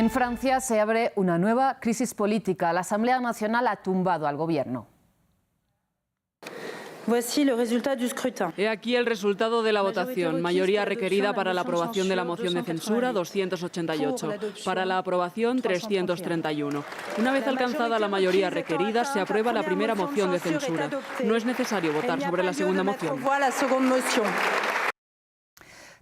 En Francia se abre una nueva crisis política. La Asamblea Nacional ha tumbado al gobierno. He aquí el resultado de la votación. Mayoría requerida para la aprobación de la moción de censura, 288. Para la aprobación, 331. Una vez alcanzada la mayoría requerida, se aprueba la primera moción de censura. No es necesario votar sobre la segunda moción.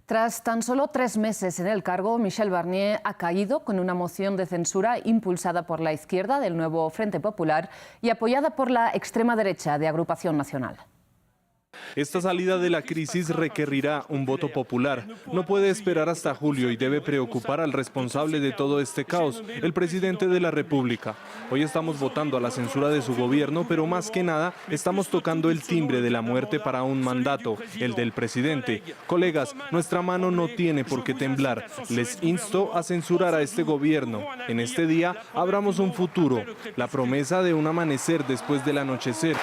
Tras tan solo 3 meses en el cargo, Michel Barnier ha caído con una moción de censura impulsada por la izquierda del nuevo Frente Popular y apoyada por la extrema derecha de Agrupación Nacional. Esta salida de la crisis requerirá un voto popular. No puede esperar hasta julio y debe preocupar al responsable de todo este caos, el presidente de la República. Hoy estamos votando a la censura de su gobierno, pero más que nada estamos tocando el timbre de la muerte para un mandato, el del presidente. Colegas, nuestra mano no tiene por qué temblar. Les insto a censurar a este gobierno. En este día abramos un futuro, la promesa de un amanecer después del anochecer.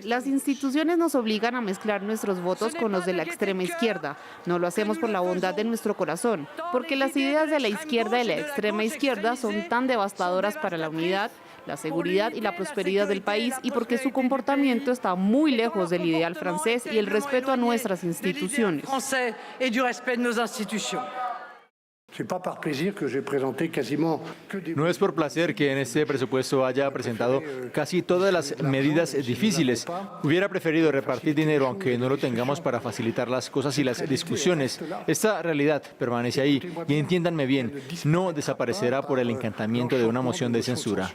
Las instituciones nos obligan a mezclar nuestros votos con los de la extrema izquierda. No lo hacemos por la bondad de nuestro corazón, porque las ideas de la izquierda y la extrema izquierda son tan devastadoras para la unidad, la seguridad y la prosperidad del país, y porque su comportamiento está muy lejos del ideal francés y el respeto a nuestras instituciones. No es por placer que en este presupuesto haya presentado casi todas las medidas difíciles. Hubiera preferido repartir dinero, aunque no lo tengamos, para facilitar las cosas y las discusiones. Esta realidad permanece ahí y entiéndanme bien, no desaparecerá por el encantamiento de una moción de censura.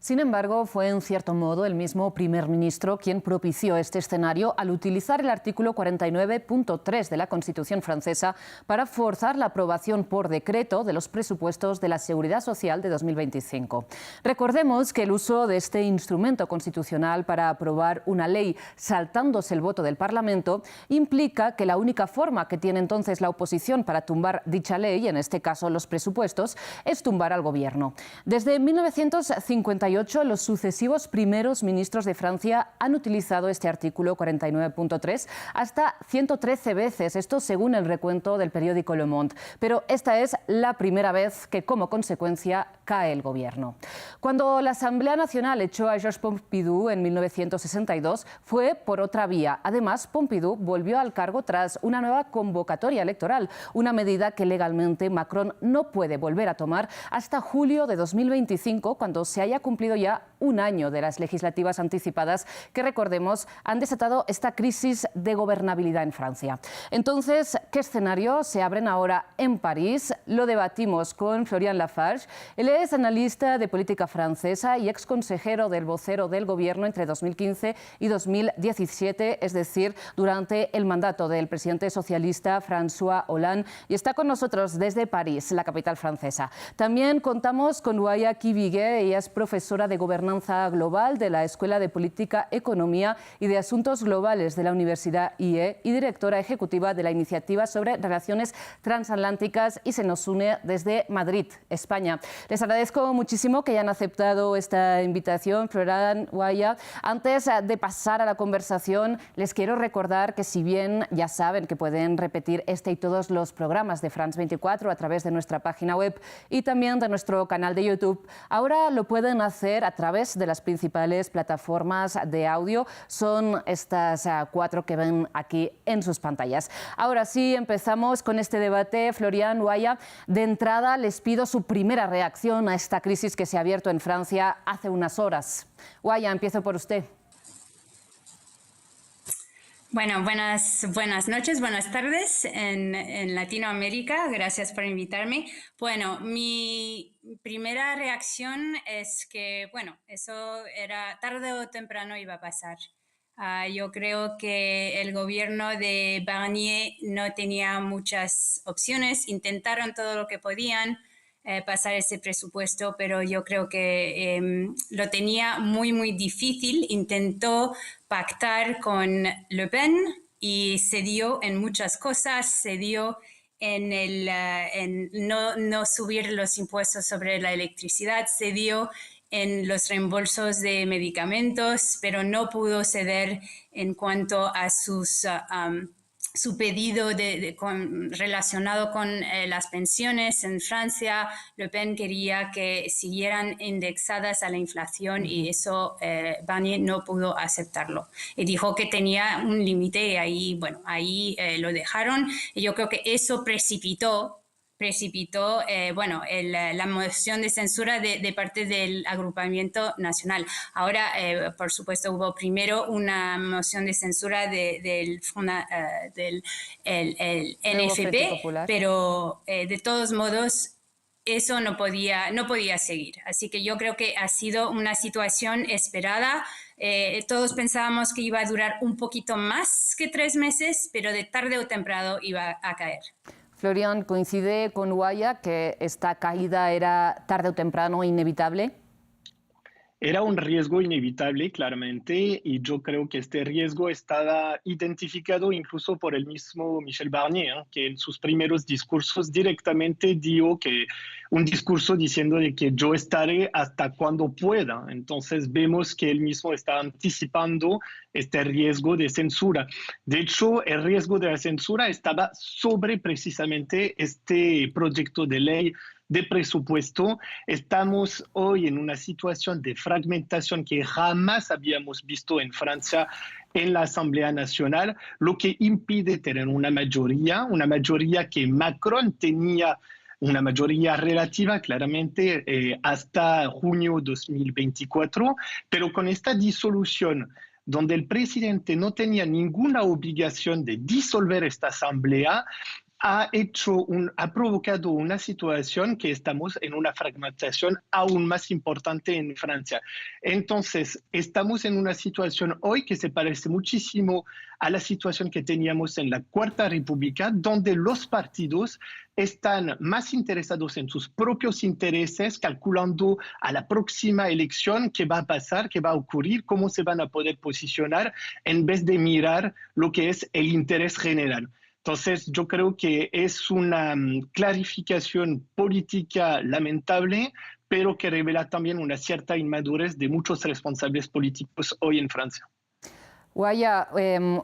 Sin embargo, fue en cierto modo el mismo primer ministro quien propició este escenario al utilizar el artículo 49.3 de la Constitución francesa para forzar la aprobación por decreto de los presupuestos de la Seguridad Social de 2025. Recordemos que el uso de este instrumento constitucional para aprobar una ley saltándose el voto del Parlamento implica que la única forma que tiene entonces la oposición para tumbar dicha ley, en este caso los presupuestos, es tumbar al gobierno. Desde 1958, los sucesivos primeros ministros de Francia han utilizado este artículo 49.3 hasta 113 veces, esto según el recuento del periódico Le Monde. Pero esta es la primera vez que, como consecuencia, cae el gobierno. Cuando la Asamblea Nacional echó a Georges Pompidou en 1962, fue por otra vía. Además, Pompidou volvió al cargo tras una nueva convocatoria electoral, una medida que legalmente Macron no puede volver a tomar hasta julio de 2025, cuando se haya cumplido ya un año de las legislativas anticipadas que, recordemos, han desatado esta crisis de gobernabilidad en Francia. Entonces, ¿qué escenarios se abren ahora en París? Lo debatimos con Florian Lafarge. Él es analista de política francesa y exconsejero del vocero del gobierno entre 2015 y 2017, es decir, durante el mandato del presidente socialista François Hollande, y está con nosotros desde París, la capital francesa. También contamos con Waya Kivigué. Ella es profesora de Gobernanza Global de la Escuela de Política, Economía y de Asuntos Globales de la Universidad IE y directora ejecutiva de la Iniciativa sobre Relaciones Transatlánticas, y se nos une desde Madrid, España. Les agradezco muchísimo que hayan aceptado esta invitación, Florian, Waya. Antes de pasar a la conversación, les quiero recordar que, si bien ya saben que pueden repetir este y todos los programas de France 24 a través de nuestra página web y también de nuestro canal de YouTube, ahora lo pueden hacer a través de las principales plataformas de audio. Son estas 4 que ven aquí en sus pantallas. Ahora sí, empezamos con este debate. Florian, Waya, de entrada les pido su primera reacción a esta crisis que se ha abierto en Francia hace unas horas. Waya, empiezo por usted. Bueno, buenas noches, buenas tardes en Latinoamérica. Gracias por invitarme. Bueno, mi primera reacción es que, bueno, eso era tarde o temprano iba a pasar. Yo creo que el gobierno de Barnier no tenía muchas opciones. Intentaron todo lo que podían pasar ese presupuesto, pero yo creo que lo tenía muy difícil. Intentó pactar con Le Pen y cedió en muchas cosas, cedió en no subir los impuestos sobre la electricidad, cedió en los reembolsos de medicamentos, pero no pudo ceder en cuanto a sus su pedido relacionado con las pensiones en Francia. Le Pen quería que siguieran indexadas a la inflación y eso Barnier no pudo aceptarlo. Y dijo que tenía un límite y ahí lo dejaron. Y yo creo que eso precipitó la moción de censura de parte del agrupamiento nacional. Ahora, por supuesto, hubo primero una moción de censura del NFP, pero de todos modos eso no podía seguir. Así que yo creo que ha sido una situación esperada. Todos pensábamos que iba a durar un poquito más que 3 meses, pero de tarde o temprano iba a caer. Florian, ¿coincide con Guaya que esta caída era tarde o temprano inevitable? Era un riesgo inevitable, claramente, y yo creo que este riesgo estaba identificado incluso por el mismo Michel Barnier, que en sus primeros discursos directamente dijo que un discurso diciendo de que yo estaré hasta cuando pueda. Entonces vemos que él mismo está anticipando este riesgo de censura. De hecho, el riesgo de la censura estaba sobre precisamente este proyecto de ley de presupuesto. Estamos hoy en una situación de fragmentación que jamás habíamos visto en Francia en la Asamblea Nacional, lo que impide tener una mayoría que Macron tenía, una mayoría relativa claramente hasta junio 2024, pero con esta disolución donde el presidente no tenía ninguna obligación de disolver esta asamblea, ha provocado una situación que estamos en una fragmentación aún más importante en Francia. Entonces, estamos en una situación hoy que se parece muchísimo a la situación que teníamos en la Cuarta República, donde los partidos están más interesados en sus propios intereses, calculando a la próxima elección qué va a pasar, qué va a ocurrir, cómo se van a poder posicionar, en vez de mirar lo que es el interés general. Entonces, yo creo que es una clarificación política lamentable, pero que revela también una cierta inmadurez de muchos responsables políticos hoy en Francia. Guaya,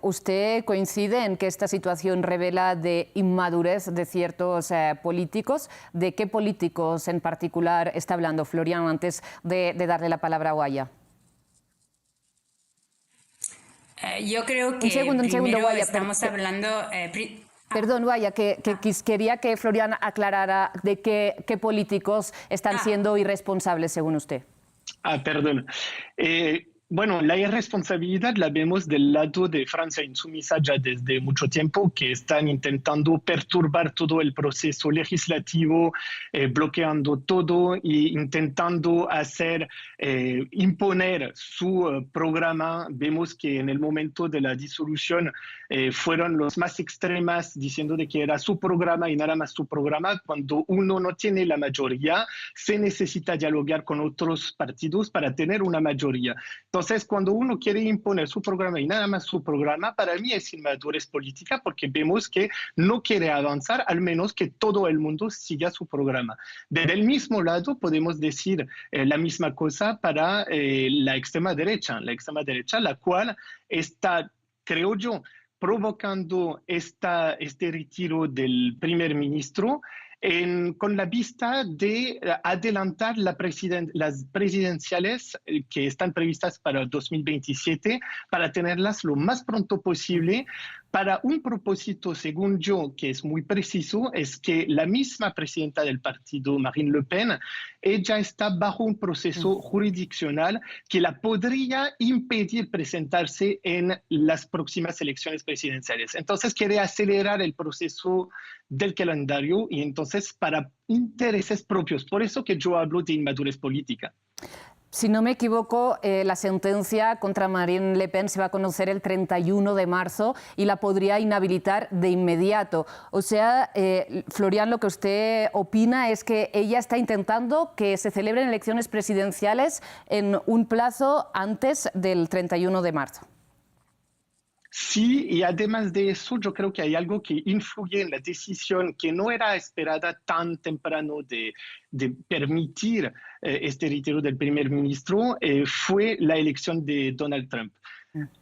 ¿usted coincide en que esta situación revela de inmadurez de ciertos políticos? ¿De qué políticos en particular está hablando Florian antes de darle la palabra a Guaya? Yo creo que un segundo, Guaya, estamos hablando... Perdón, Guaya, quería que Florian aclarara de qué políticos están siendo irresponsables según usted. Perdón. Bueno, la irresponsabilidad la vemos del lado de Francia insumisa ya desde mucho tiempo, que están intentando perturbar todo el proceso legislativo, bloqueando todo e intentando imponer su programa. Vemos que en el momento de la disolución fueron los más extremas diciendo de que era su programa y nada más su programa. Cuando uno no tiene la mayoría, se necesita dialogar con otros partidos para tener una mayoría. Entonces, cuando uno quiere imponer su programa y nada más su programa, para mí es inmadurez política porque vemos que no quiere avanzar, al menos que todo el mundo siga su programa. Desde el mismo lado podemos decir la misma cosa para la extrema derecha, la cual está, creo yo, provocando este retiro del primer ministro con la vista de adelantar las presidenciales que están previstas para 2027 para tenerlas lo más pronto posible para un propósito, según yo, que es muy preciso, es que la misma presidenta del partido, Marine Le Pen, ella está bajo un proceso jurisdiccional que la podría impedir presentarse en las próximas elecciones presidenciales. Entonces quiere acelerar el proceso del calendario y entonces para intereses propios. Por eso que yo hablo de inmadurez política. Si no me equivoco, la sentencia contra Marine Le Pen se va a conocer el 31 de marzo y la podría inhabilitar de inmediato. O sea, Florian, lo que usted opina es que ella está intentando que se celebren elecciones presidenciales en un plazo antes del 31 de marzo. Sí, y además de eso, yo creo que hay algo que influye en la decisión que no era esperada tan temprano de permitir este retiro del primer ministro, fue la elección de Donald Trump.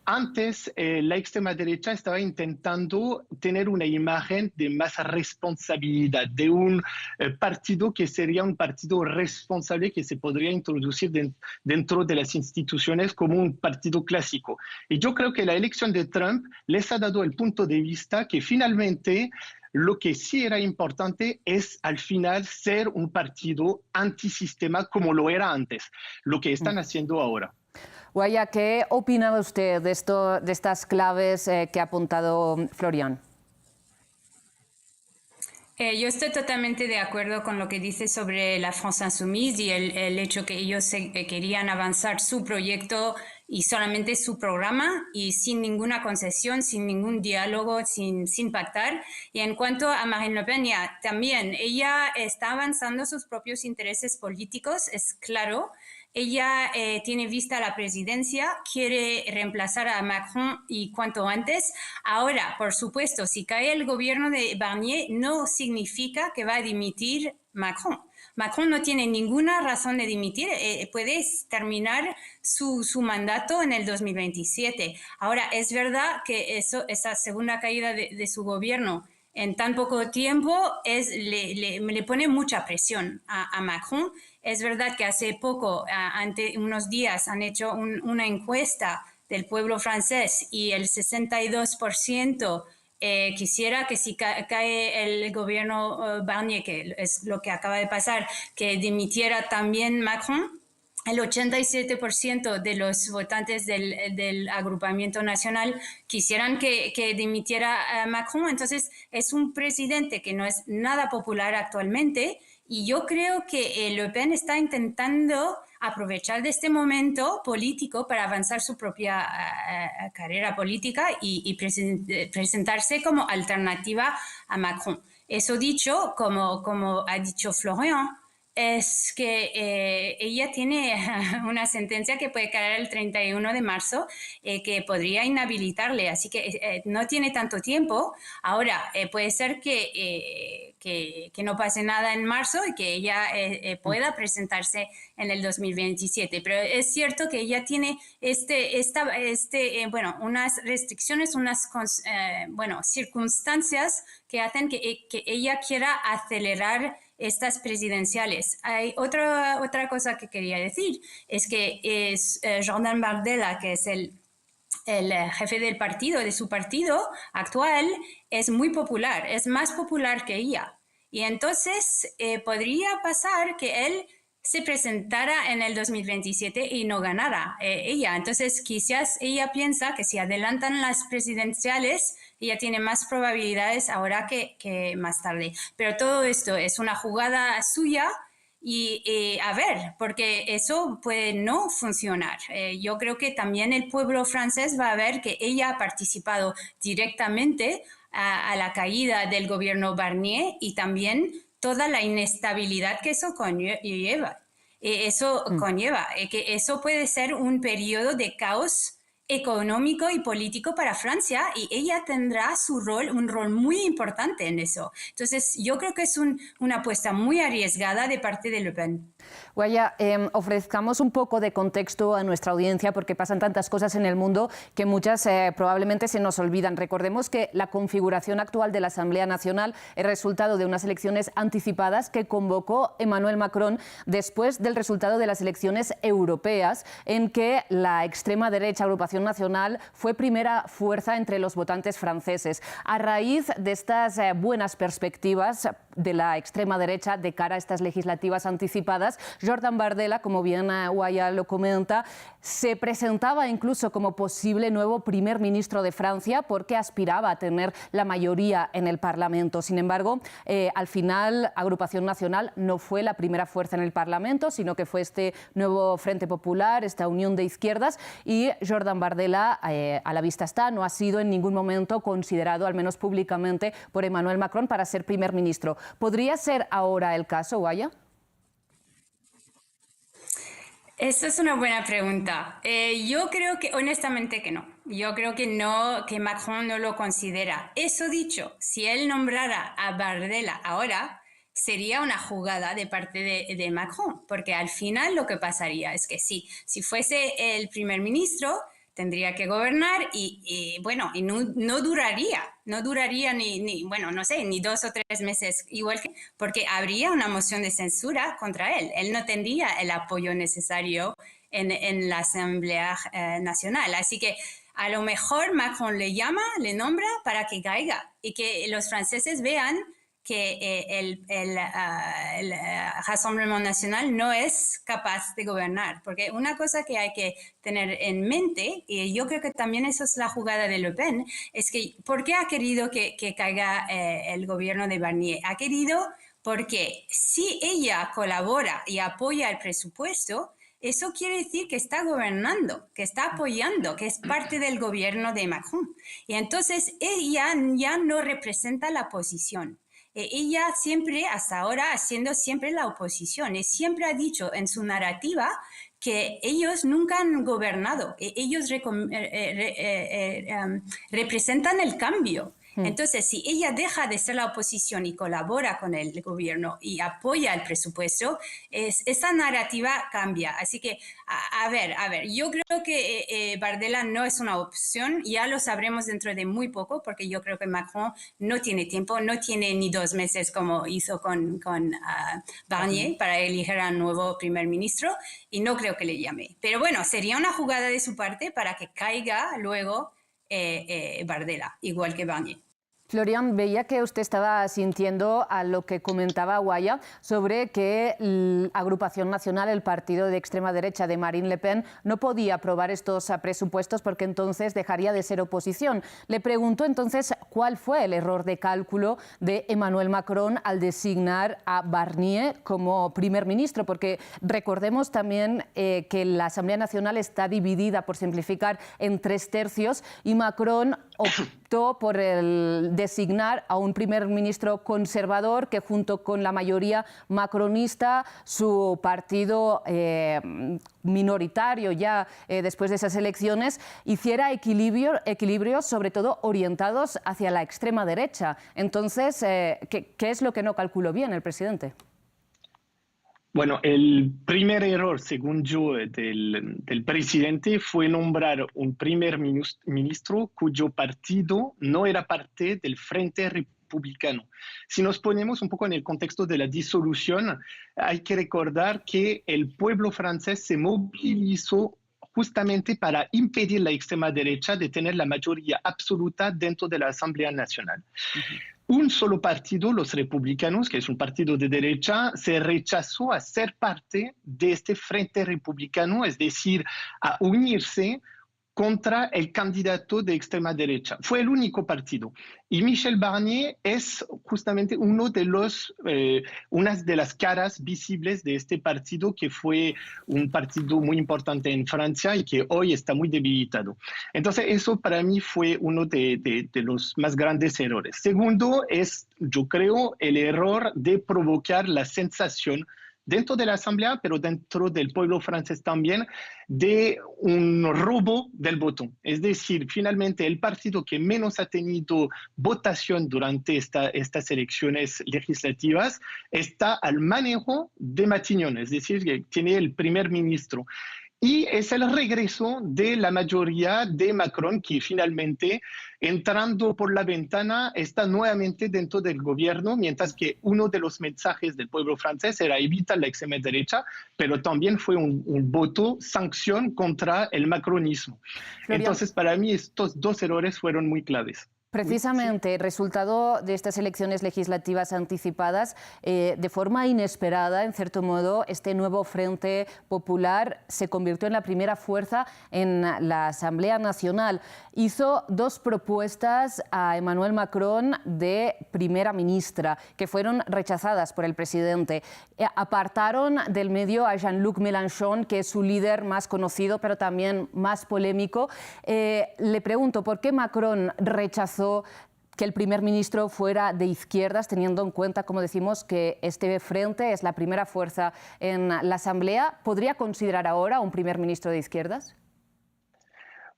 Antes, la extrema derecha estaba intentando tener una imagen de más responsabilidad, de un partido que sería un partido responsable que se podría introducir dentro de las instituciones como un partido clásico. Y yo creo que la elección de Trump les ha dado el punto de vista que finalmente lo que sí era importante es al final ser un partido antisistema como lo era antes, lo que están haciendo ahora. Guaya, ¿qué opinaba usted de estas claves que ha apuntado Florian? Yo estoy totalmente de acuerdo con lo que dice sobre la France Insoumise y el hecho que ellos querían avanzar su proyecto y solamente su programa y sin ninguna concesión, sin ningún diálogo, sin pactar. Y en cuanto a Marine Le Pen, también ella está avanzando sus propios intereses políticos, es claro. Ella tiene vista la presidencia, quiere reemplazar a Macron y cuanto antes. Ahora, por supuesto, si cae el gobierno de Barnier, no significa que va a dimitir Macron. Macron no tiene ninguna razón de dimitir, puede terminar su mandato en el 2027. Ahora, es verdad que esa segunda caída de su gobierno en tan poco tiempo le pone mucha presión a Macron. Es verdad que hace poco, ante unos días, han hecho una encuesta del pueblo francés y el 62% quisiera que si cae el gobierno Barnier, que es lo que acaba de pasar, que dimitiera también Macron. El 87% de los votantes del agrupamiento nacional quisieran que dimitiera Macron. Entonces, es un presidente que no es nada popular actualmente y yo creo que Le Pen está intentando aprovechar de este momento político para avanzar su propia carrera política y presentarse como alternativa a Macron. Eso dicho, como ha dicho Florian, es que ella tiene una sentencia que puede caer el 31 de marzo que podría inhabilitarle, así que no tiene tanto tiempo. Ahora, puede ser que no pase nada en marzo y que ella pueda presentarse en el 2027, pero es cierto que ella tiene unas restricciones, unas circunstancias que hacen que ella quiera acelerar estas presidenciales. Hay otra cosa que quería decir, es que Jordan Bardella, que es el jefe del partido, de su partido actual, es muy popular, es más popular que ella. Y entonces podría pasar que él se presentara en el 2027 y no ganara ella. Entonces quizás ella piensa que si adelantan las presidenciales, ella tiene más probabilidades ahora que más tarde. Pero todo esto es una jugada suya y a ver, porque eso puede no funcionar. Yo creo que también el pueblo francés va a ver que ella ha participado directamente a la caída del gobierno Barnier y también toda la inestabilidad que eso conlleva. Que eso puede ser un periodo de caos económico y político para Francia y ella tendrá un rol muy importante en eso. Entonces, yo creo que es una apuesta muy arriesgada de parte de Le Pen. Guaya, ofrezcamos un poco de contexto a nuestra audiencia porque pasan tantas cosas en el mundo que muchas probablemente se nos olvidan. Recordemos que la configuración actual de la Asamblea Nacional es resultado de unas elecciones anticipadas que convocó Emmanuel Macron después del resultado de las elecciones europeas, en que la extrema derecha Agrupación Nacional fue primera fuerza entre los votantes franceses. A raíz de estas buenas perspectivas de la extrema derecha de cara a estas legislativas anticipadas, Jordan Bardella, como bien Guaya lo comenta, se presentaba incluso como posible nuevo primer ministro de Francia porque aspiraba a tener la mayoría en el Parlamento. Sin embargo, al final, Agrupación Nacional no fue la primera fuerza en el Parlamento, sino que fue este nuevo Frente Popular, esta unión de izquierdas, y Jordan Bardella, a la vista está, no ha sido en ningún momento considerado, al menos públicamente, por Emmanuel Macron para ser primer ministro. ¿Podría ser ahora el caso, Guaya? Esa es una buena pregunta. Yo creo que, honestamente, que no. Yo creo que no, que Macron no lo considera. Eso dicho, si él nombrara a Bardella ahora, sería una jugada de parte de Macron, porque al final lo que pasaría es que si fuese el primer ministro, tendría que gobernar y no duraría bueno, no sé, ni 2 o 3 meses, igual que, porque habría una moción de censura contra él. Él no tendría el apoyo necesario en la Asamblea Nacional. Así que a lo mejor Macron le nombra para que caiga y que los franceses vean que el Rassemblement National no es capaz de gobernar. Porque una cosa que hay que tener en mente, y yo creo que también eso es la jugada de Le Pen, es que ¿por qué ha querido que caiga el gobierno de Barnier? Ha querido porque si ella colabora y apoya el presupuesto, eso quiere decir que está gobernando, que está apoyando, que es parte del gobierno de Macron. Y entonces ella ya no representa la oposición. Ella siempre, hasta ahora, haciendo siempre la oposición, y siempre ha dicho en su narrativa que ellos nunca han gobernado, ellos representan el cambio. Entonces, si ella deja de ser la oposición y colabora con el gobierno y apoya el presupuesto, esa narrativa cambia. Así que, a ver, yo creo que Bardella no es una opción, ya lo sabremos dentro de muy poco, porque yo creo que Macron no tiene tiempo, no tiene ni 2 meses como hizo con Barnier para elegir a un nuevo primer ministro, y no creo que le llame. Pero bueno, sería una jugada de su parte para que caiga luego Bardella, igual que Barnier. Florian, veía que usted estaba sintiendo a lo que comentaba Guaya sobre que la agrupación nacional, el partido de extrema derecha de Marine Le Pen, no podía aprobar estos presupuestos porque entonces dejaría de ser oposición. Le pregunto entonces cuál fue el error de cálculo de Emmanuel Macron al designar a Barnier como primer ministro, porque recordemos también que la Asamblea Nacional está dividida, por simplificar, en 3 tercios y Macron optó por designar a un primer ministro conservador que junto con la mayoría macronista, su partido minoritario ya después de esas elecciones, hiciera equilibrios sobre todo orientados hacia la extrema derecha. Entonces, ¿qué es lo que no calculó bien el presidente? Bueno, el primer error, según yo, del presidente fue nombrar un primer ministro cuyo partido no era parte del Frente Republicano. Si nos ponemos un poco en el contexto de la disolución, hay que recordar que el pueblo francés se movilizó justamente para impedir la extrema derecha de tener la mayoría absoluta dentro de la Asamblea Nacional. Un solo partido, los republicanos, que es un partido de derecha, se rechazó a ser parte de este frente republicano, es decir, a unirse contra el candidato de extrema derecha. Fue el único partido. Y Michel Barnier es justamente una de las caras visibles de este partido, que fue un partido muy importante en Francia y que hoy está muy debilitado. Entonces, eso para mí fue uno de los más grandes errores. Segundo es, yo creo, el error de provocar la sensación dentro de la Asamblea, pero dentro del pueblo francés también, de un robo del voto. Es decir, finalmente el partido que menos ha tenido votación durante estas elecciones legislativas está al manejo de Matignon, es decir, que tiene el primer ministro. Y es el regreso de la mayoría de Macron, que finalmente, entrando por la ventana, está nuevamente dentro del gobierno, mientras que uno de los mensajes del pueblo francés era evitar la extrema derecha, pero también fue un voto sanción contra el macronismo. Florian. Entonces, para mí, estos 2 errores fueron muy claves. Precisamente, el resultado de estas elecciones legislativas anticipadas, de forma inesperada, en cierto modo, este nuevo Frente Popular se convirtió en la primera fuerza en la Asamblea Nacional. Hizo 2 propuestas a Emmanuel Macron de primera ministra, que fueron rechazadas por el presidente. Apartaron del medio a Jean-Luc Mélenchon, que es su líder más conocido, pero también más polémico. Le pregunto, ¿por qué Macron rechazó que el primer ministro fuera de izquierdas, teniendo en cuenta, como decimos, que este frente es la primera fuerza en la Asamblea? ¿Podría considerar ahora un primer ministro de izquierdas?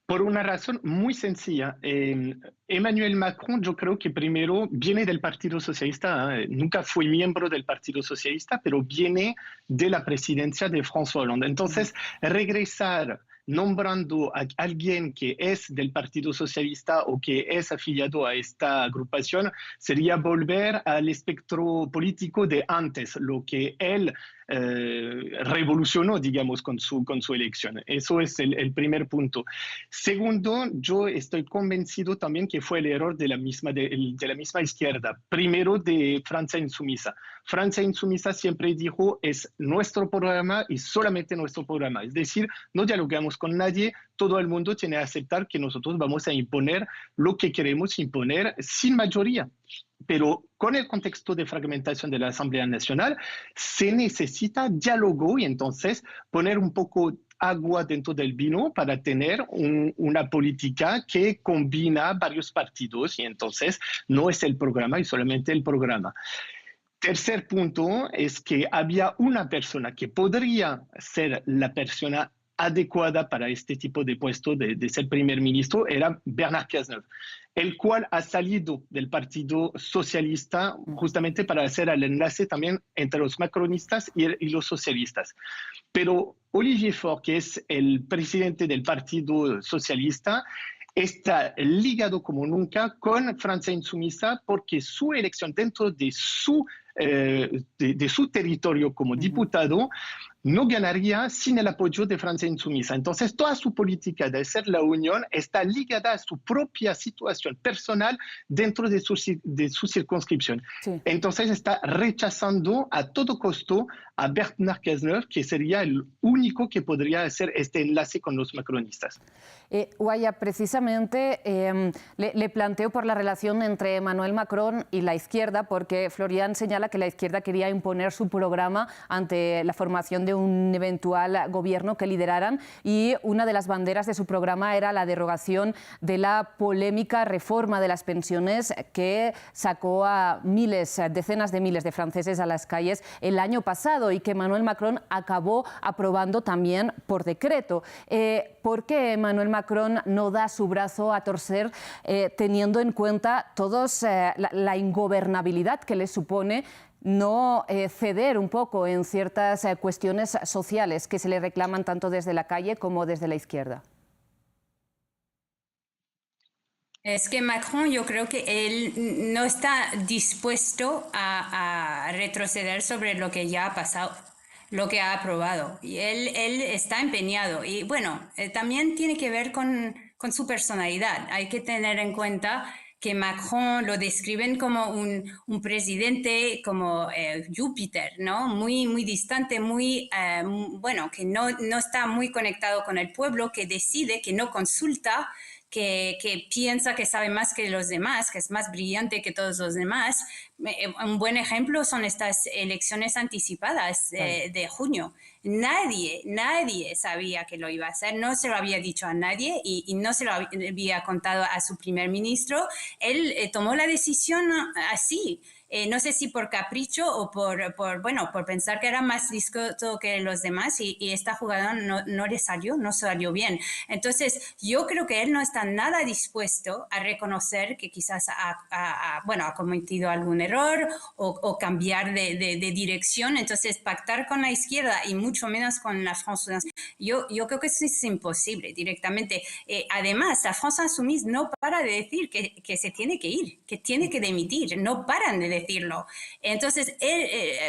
Por una razón muy sencilla. Emmanuel Macron, yo creo que primero viene del Partido Socialista, nunca fue miembro del Partido Socialista, pero viene de la presidencia de François Hollande. Entonces, regresar nombrando a alguien que es del Partido Socialista o que es afiliado a esta agrupación sería volver al espectro político de antes, lo que él revolucionó, digamos, con su elección. Eso es el primer punto. Segundo, yo estoy convencido también que fue el error de la misma izquierda. Primero, de Francia Insumisa. Francia Insumisa siempre dijo, es nuestro programa y solamente nuestro programa. Es decir, no dialogamos con nadie, todo el mundo tiene que aceptar que nosotros vamos a imponer lo que queremos imponer sin mayoría. Pero con el contexto de fragmentación de la Asamblea Nacional se necesita diálogo y entonces poner un poco agua dentro del vino para tener una política que combina varios partidos y entonces no es el programa y solamente el programa. Tercer punto es que había una persona que podría ser la persona adecuada para este tipo de puesto de ser primer ministro, era Bernard Cazeneuve, el cual ha salido del Partido Socialista justamente para hacer el enlace también entre los macronistas y los socialistas. Pero Olivier Faure, que es el presidente del Partido Socialista, está ligado como nunca con Francia Insumisa porque su elección dentro de su territorio como diputado no ganaría sin el apoyo de Francia Insumisa. Entonces, toda su política de hacer la unión está ligada a su propia situación personal dentro de su circunscripción. Sí. Entonces, está rechazando a todo costo a Bernard Cazeneuve, que sería el único que podría hacer este enlace con los macronistas. Guaya, precisamente le planteo por la relación entre Emmanuel Macron y la izquierda, porque Florian señala que la izquierda quería imponer su programa ante la formación de un eventual gobierno que lideraran y una de las banderas de su programa era la derogación de la polémica reforma de las pensiones que sacó a decenas de miles de franceses a las calles el año pasado y que Emmanuel Macron acabó aprobando también por decreto. ¿Por qué Emmanuel Macron no da su brazo a torcer teniendo en cuenta la ingobernabilidad que le supone no ceder un poco en ciertas cuestiones sociales que se le reclaman tanto desde la calle como desde la izquierda? Es que Macron, yo creo que él no está dispuesto a retroceder sobre lo que ya ha pasado, lo que ha aprobado. Y él está empeñado. Y bueno, también tiene que ver con su personalidad. Hay que tener en cuenta que Macron lo describen como un presidente como Júpiter, ¿no? Muy distante, bueno, que no está muy conectado con el pueblo, que decide, que no consulta, que piensa que sabe más que los demás, que es más brillante que todos los demás. Un buen ejemplo son estas elecciones anticipadas de junio. Nadie sabía que lo iba a hacer, no se lo había dicho a nadie y no se lo había contado a su primer ministro. Él tomó la decisión así. No sé si por capricho o por pensar que era más listo que los demás y esta jugada no le salió bien. Entonces, yo creo que él no está nada dispuesto a reconocer que quizás ha cometido algún error o cambiar de dirección. Entonces, pactar con la izquierda y mucho menos con la France Insoumise, yo creo que eso es imposible directamente. Además, la France Insoumise no para de decir que se tiene que ir, que tiene que dimitir, no paran de decirlo. Entonces,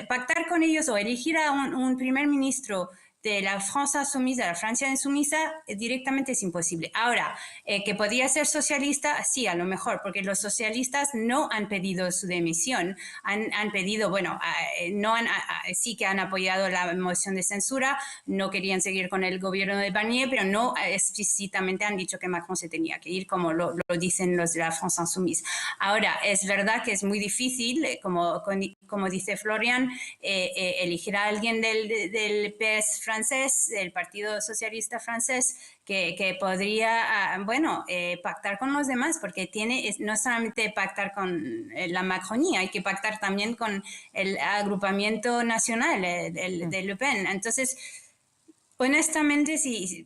pactar con ellos o elegir a un primer ministro de la France Insoumise, de la Francia Insumisa, directamente es imposible. Ahora, que podría ser socialista, sí, a lo mejor, porque los socialistas no han pedido su dimisión, han pedido, sí que han apoyado la moción de censura, no querían seguir con el gobierno de Barnier, pero no explícitamente han dicho que Macron se tenía que ir, como lo dicen los de la France Insoumise. Ahora, es verdad que es muy difícil, como dice Florian, elegir a alguien del PS francés, del Partido Socialista francés, que podría, pactar con los demás, porque no solamente pactar con la Macronía, hay que pactar también con el agrupamiento nacional de Le Pen. Entonces, honestamente, sí,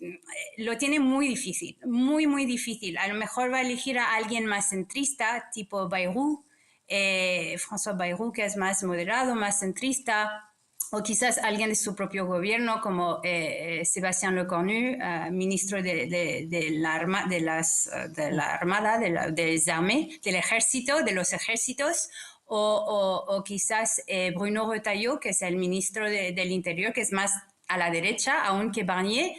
lo tiene muy difícil, muy difícil. A lo mejor va a elegir a alguien más centrista, tipo Bayrou, François Bayrou, que es más moderado, más centrista. o quizás alguien de su propio gobierno, como Sébastien Lecornu, ministro de la Armada, del ejército, de los ejércitos, o quizás Bruno Retailleau, que es el ministro del Interior, que es más a la derecha, aún que Barnier.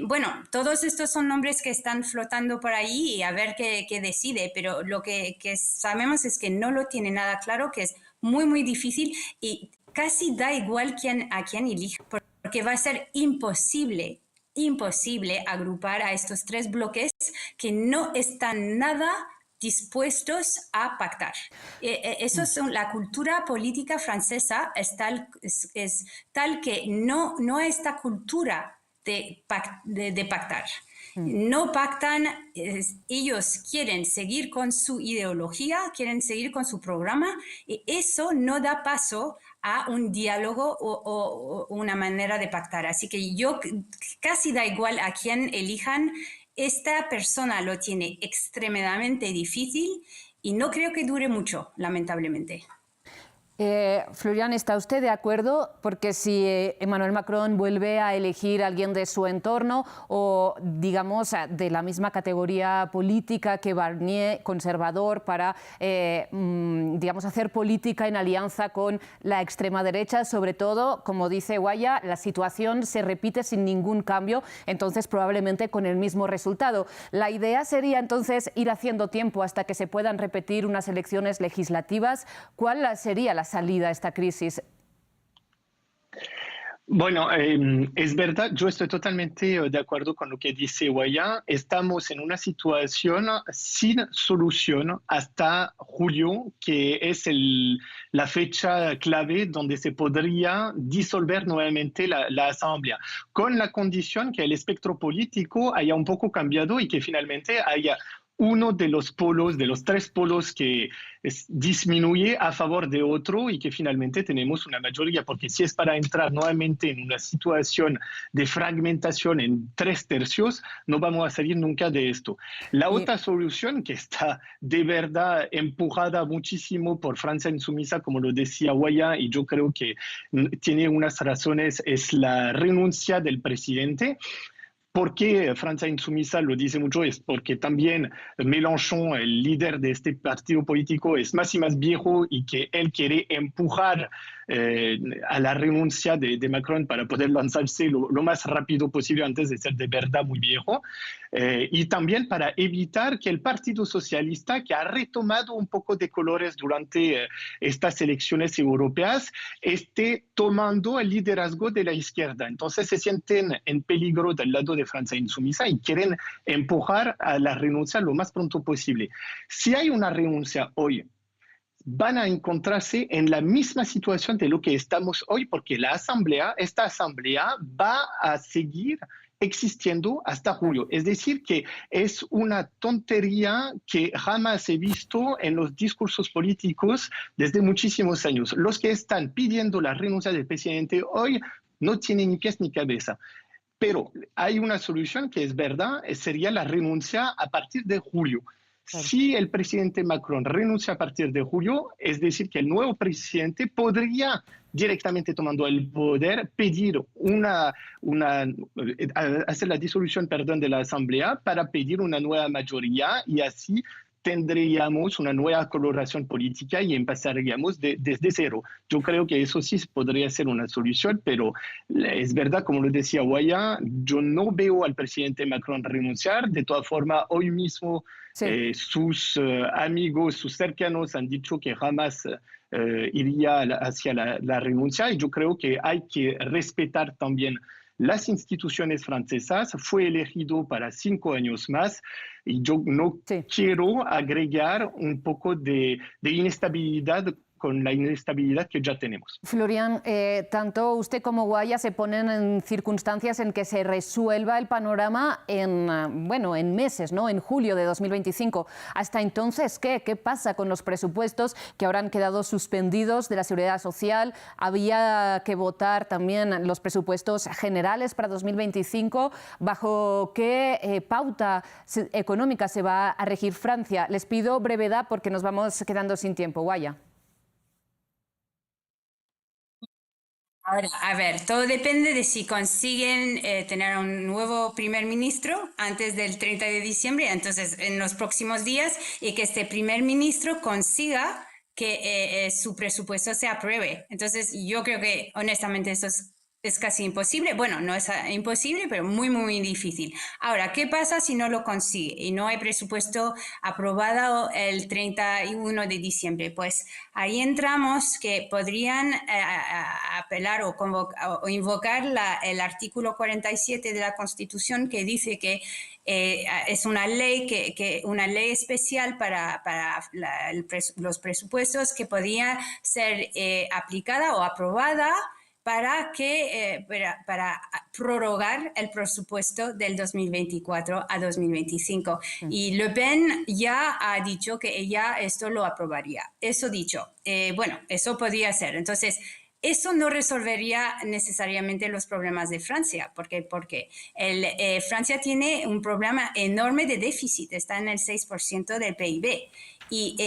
Bueno, todos estos son nombres que están flotando por ahí y a ver qué decide, pero lo que sabemos es que no lo tiene nada claro, que es muy, muy difícil y casi da igual a quién elige, porque va a ser imposible agrupar a estos tres bloques que no están nada dispuestos a pactar. La cultura política francesa es tal que no hay esta cultura de pactar. No pactan, ellos quieren seguir con su ideología, quieren seguir con su programa y eso no da paso a un diálogo o una manera de pactar. Así que yo casi da igual a quién elijan, esta persona lo tiene extremadamente difícil y no creo que dure mucho, lamentablemente. Florian, ¿está usted de acuerdo? Porque si Emmanuel Macron vuelve a elegir a alguien de su entorno o, digamos, de la misma categoría política que Barnier, conservador, para, digamos, hacer política en alianza con la extrema derecha, sobre todo, como dice Guaya, la situación se repite sin ningún cambio, entonces probablemente con el mismo resultado. La idea sería entonces ir haciendo tiempo hasta que se puedan repetir unas elecciones legislativas. ¿Cuál sería la salida a esta crisis? Bueno, es verdad, yo estoy totalmente de acuerdo con lo que dice Guaya. Estamos en una situación sin solución hasta julio, que es la fecha clave donde se podría disolver nuevamente la Asamblea, con la condición que el espectro político haya un poco cambiado y que finalmente haya uno de los polos, de los tres polos que disminuye a favor de otro y que finalmente tenemos una mayoría, porque si es para entrar nuevamente en una situación de fragmentación en 3/3, no vamos a salir nunca de esto. La otra solución que está de verdad empujada muchísimo por Francia Insumisa, como lo decía Guaya, y yo creo que tiene unas razones, es la renuncia del presidente. ¿Por qué Francia Insumisa lo dice mucho? Es porque también Mélenchon, el líder de este partido político, es más y más viejo y que él quiere empujar a la renuncia de Macron para poder lanzarse lo más rápido posible antes de ser de verdad muy viejo. Y también para evitar que el Partido Socialista, que ha retomado un poco de colores durante estas elecciones europeas, esté tomando el liderazgo de la izquierda. Entonces se sienten en peligro del lado de Francia Insumisa y quieren empujar a la renuncia lo más pronto posible. Si hay una renuncia hoy, van a encontrarse en la misma situación de lo que estamos hoy, porque esta asamblea va a seguir existiendo hasta julio. Es decir, que es una tontería que jamás he visto en los discursos políticos desde muchísimos años. Los que están pidiendo la renuncia del presidente hoy no tienen ni pies ni cabeza. Pero hay una solución que es verdad, sería la renuncia a partir de julio. Si el presidente Macron renuncia a partir de julio, es decir, que el nuevo presidente podría, directamente tomando el poder, pedir hacer la disolución, de la Asamblea para pedir una nueva mayoría y así tendríamos una nueva coloración política y empezaríamos desde cero. Yo creo que eso sí podría ser una solución, pero es verdad, como lo decía Guaya, yo no veo al presidente Macron renunciar. De todas formas, hoy mismo sus amigos, sus cercanos han dicho que jamás iría hacia la renuncia y yo creo que hay que respetar también las instituciones francesas. Fue elegido para 5 años más y yo no quiero agregar un poco de inestabilidad con la inestabilidad que ya tenemos. Florian, tanto usted como Guaya se ponen en circunstancias en que se resuelva el panorama en meses, ¿no? En julio de 2025. Hasta entonces, ¿qué pasa con los presupuestos que ahora han quedado suspendidos de la Seguridad Social? Había que votar también los presupuestos generales para 2025. ¿Bajo qué pauta económica se va a regir Francia? Les pido brevedad porque nos vamos quedando sin tiempo. Guaya. Ahora, a ver, todo depende de si consiguen tener un nuevo primer ministro antes del 30 de diciembre, entonces en los próximos días, y que este primer ministro consiga que su presupuesto se apruebe. Entonces, yo creo que honestamente eso es casi imposible. Bueno, no es imposible, pero muy, muy difícil. Ahora, ¿qué pasa si no lo consigue y no hay presupuesto aprobado el 31 de diciembre? Pues ahí entramos que podrían apelar o invocar el artículo 47 de la Constitución, que dice que es una ley, una ley especial para los presupuestos, que podía ser aplicada o aprobada para prorrogar el presupuesto del 2024 a 2025. Y Le Pen ya ha dicho que ella esto lo aprobaría. Eso dicho, bueno, eso podría ser. Entonces, eso no resolvería necesariamente los problemas de Francia, porque Francia tiene un problema enorme de déficit, está en el 6% del PIB. Y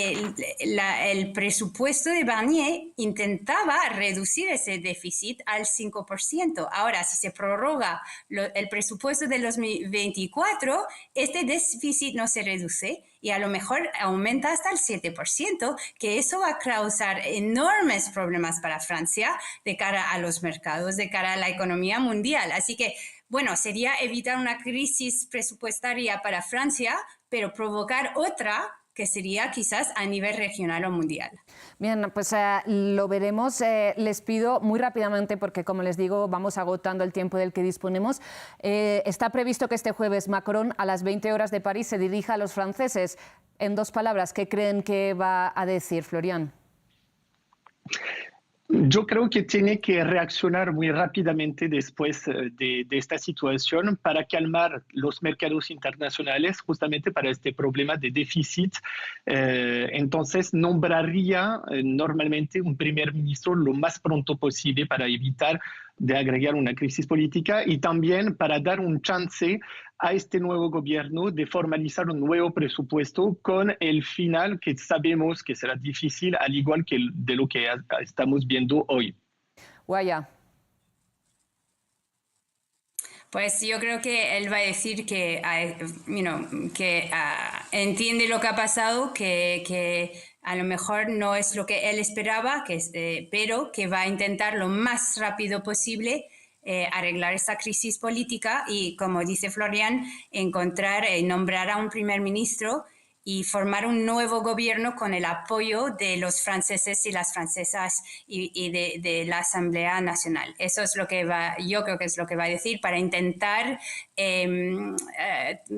el presupuesto de Barnier intentaba reducir ese déficit al 5%. Ahora, si se prorroga el presupuesto del 2024, este déficit no se reduce y a lo mejor aumenta hasta el 7%, que eso va a causar enormes problemas para Francia de cara a los mercados, de cara a la economía mundial. Así que, bueno, sería evitar una crisis presupuestaria para Francia, pero provocar otra que sería quizás a nivel regional o mundial. Bien, pues lo veremos. Les pido muy rápidamente, porque como les digo, vamos agotando el tiempo del que disponemos. Está previsto que este jueves Macron, a las 20 horas de París, se dirija a los franceses. En 2 palabras, ¿qué creen que va a decir, Florian? Yo creo que tiene que reaccionar muy rápidamente después de esta situación para calmar los mercados internacionales, justamente para este problema de déficit. Entonces, nombraría normalmente un primer ministro lo más pronto posible para evitar de agregar una crisis política y también para dar un chance a este nuevo gobierno de formalizar un nuevo presupuesto con el final que sabemos que será difícil, al igual que de lo que estamos viendo hoy. Guaya. Pues yo creo que él va a decir que entiende lo que ha pasado, que a lo mejor no es lo que él esperaba, pero que va a intentar lo más rápido posible arreglar esta crisis política y, como dice Florian, nombrar a un primer ministro y formar un nuevo gobierno con el apoyo de los franceses y las francesas y de la Asamblea Nacional. Eso es lo que yo creo que es lo que va a decir, para intentar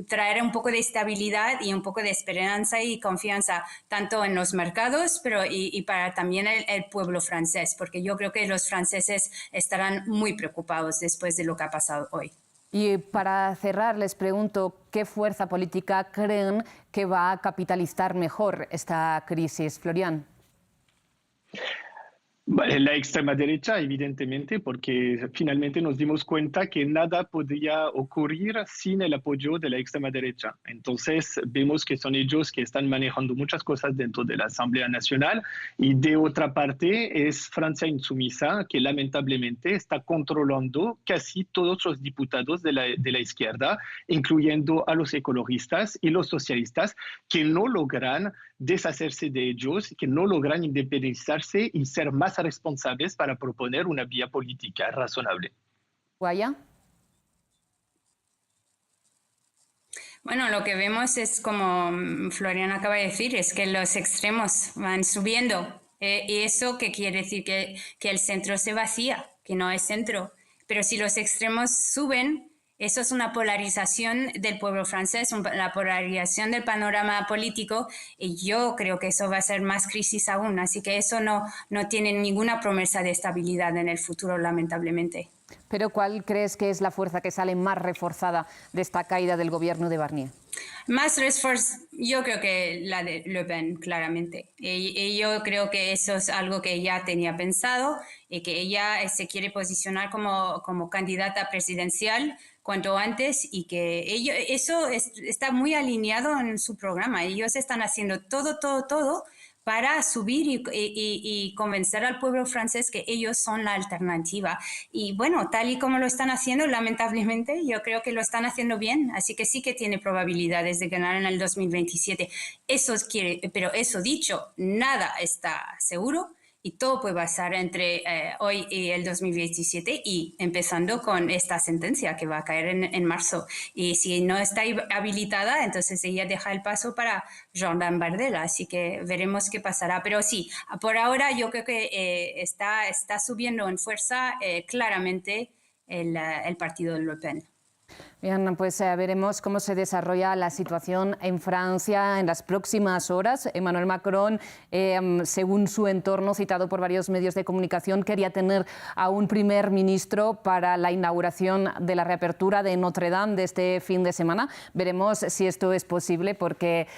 traer un poco de estabilidad y un poco de esperanza y confianza tanto en los mercados, pero y para también el pueblo francés, porque yo creo que los franceses estarán muy preocupados después de lo que ha pasado hoy. Y para cerrar, les pregunto, ¿qué fuerza política creen que va a capitalizar mejor esta crisis? Florian. La extrema derecha, evidentemente, porque finalmente nos dimos cuenta que nada podía ocurrir sin el apoyo de la extrema derecha. Entonces, vemos que son ellos que están manejando muchas cosas dentro de la Asamblea Nacional y de otra parte es Francia insumisa, que lamentablemente está controlando casi todos los diputados de la izquierda, incluyendo a los ecologistas y los socialistas, que no logran deshacerse de ellos, que no logran independizarse y ser más responsables para proponer una vía política razonable. Guaya. Bueno, lo que vemos es, como Florian acaba de decir, es que los extremos van subiendo. ¿Y eso qué quiere decir? Que el centro se vacía, que no hay centro. Pero si los extremos suben, eso es una polarización del pueblo francés, la polarización del panorama político, y yo creo que eso va a ser más crisis aún. Así que eso no tiene ninguna promesa de estabilidad en el futuro, lamentablemente. Pero ¿cuál crees que es la fuerza que sale más reforzada de esta caída del gobierno de Barnier? Más reforzada, yo creo que la de Le Pen, claramente. Y yo creo que eso es algo que ella tenía pensado y que ella se quiere posicionar como candidata presidencial cuanto antes, y que eso está muy alineado en su programa. Ellos están haciendo todo para subir y convencer al pueblo francés que ellos son la alternativa. Y bueno, tal y como lo están haciendo, lamentablemente, yo creo que lo están haciendo bien, así que sí que tiene probabilidades de ganar en el 2027. Pero eso dicho, nada está seguro. Y todo puede pasar entre hoy y el 2027 y empezando con esta sentencia que va a caer en marzo. Y si no está habilitada, entonces ella deja el paso para Jordan Bardella. Así que veremos qué pasará. Pero sí, por ahora yo creo que está subiendo en fuerza claramente el partido de Le Pen. Bien, pues veremos cómo se desarrolla la situación en Francia en las próximas horas. Emmanuel Macron, según su entorno, citado por varios medios de comunicación, quería tener a un primer ministro para la inauguración de la reapertura de Notre Dame de este fin de semana. Veremos si esto es posible porque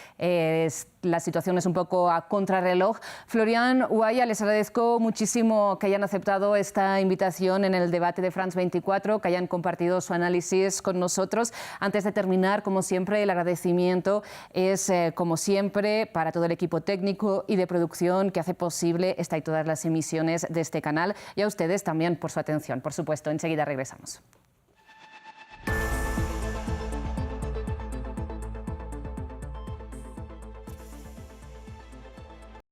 la situación es un poco a contrarreloj. Florian Huaya, les agradezco muchísimo que hayan aceptado esta invitación en el debate de France 24, que hayan compartido su análisis con nosotros. Antes de terminar, como siempre, el agradecimiento es, como siempre, para todo el equipo técnico y de producción que hace posible esta y todas las emisiones de este canal, y a ustedes también por su atención. Por supuesto, enseguida regresamos.